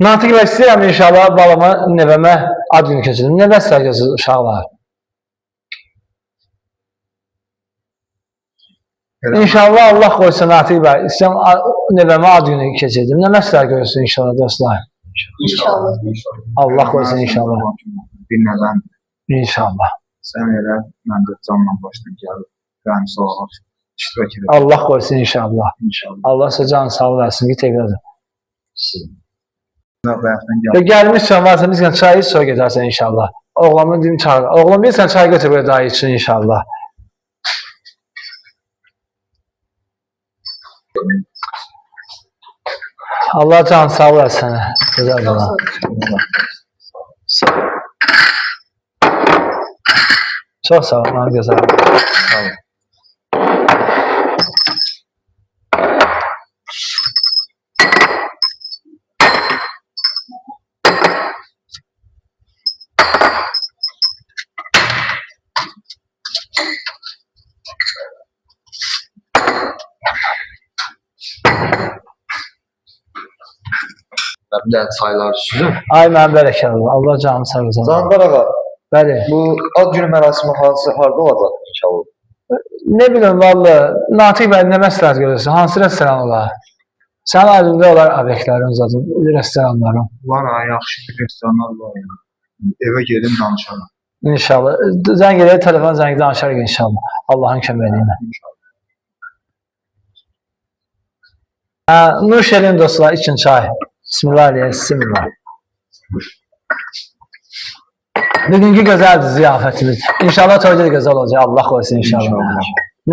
Natiq və istəyirəm inşallah balama, nəvəmə ad günü keçirim. Nə bəslər gözünüz uşaqlar? İnşallah Allah qoysa Natiq bəy, istəyirəm nəvəmə ad günü keçirdim. Nə məsləhət görürsün inşallah dostlar? İnşallah. Allah qoysun inşallah. Bir nədən İnşallah. sən elə mən də canla başlayıb gəlib. Qəm sağ ol. İştirak edir. Allah qoysun inşallah. İnşallah. Allah sizə can sağ versin ki tekrar. Bayaqdan Və gəlmişsən varsa bizlə çay iç sonra gedərsən inşallah. Oğlanı deyim çay. Oğlan bilirsən çay götür belə daha için inşallah. Allah can sağ versin sənə. Gözəl bana. Çox sağ ol, mənim gözəl. Sağ ol. Bir də çaylar süzüm. Ay mənim bərəkət olsun. Allah canımı sağ olsun. Canbar ağa, Bəli. bu ad günü mərasimi harda olacaq inşallah? Ne bileyim valla, Natiq bəy nə məsləhət görürsün? Hansı restoran olar? Sənin aydında olar obyektlərin zaten, restoranların. Var ha, yaxşı bir restoranlar var. Evə gedim danışarım. İnşallah. Zəng edək, telefon zəngi danışarıq inşallah. Allahın köməliyi ilə. Nuş edin dostlar, için çay. Bismillahirrahmanirrahim. Bugünkü gözəldir ziyafətimiz. İnşallah toyda da gözəl olacaq. Allah qoysun inşallah.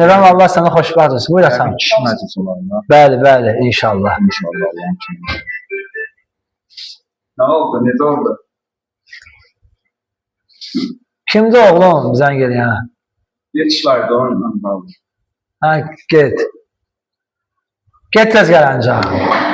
Nərəm Allah sənə xoşbəxt olsun. Buyur atam. Kişi məclis olar mı? Bəli, bəli, inşallah. İnşallah. Allah'ın kimi. Nə oldu, necə oldu? Kimdir oğlum zəng eləyən? Yetişlərdə onunla bağlı. Ha, get. Get tez gəl ancaq.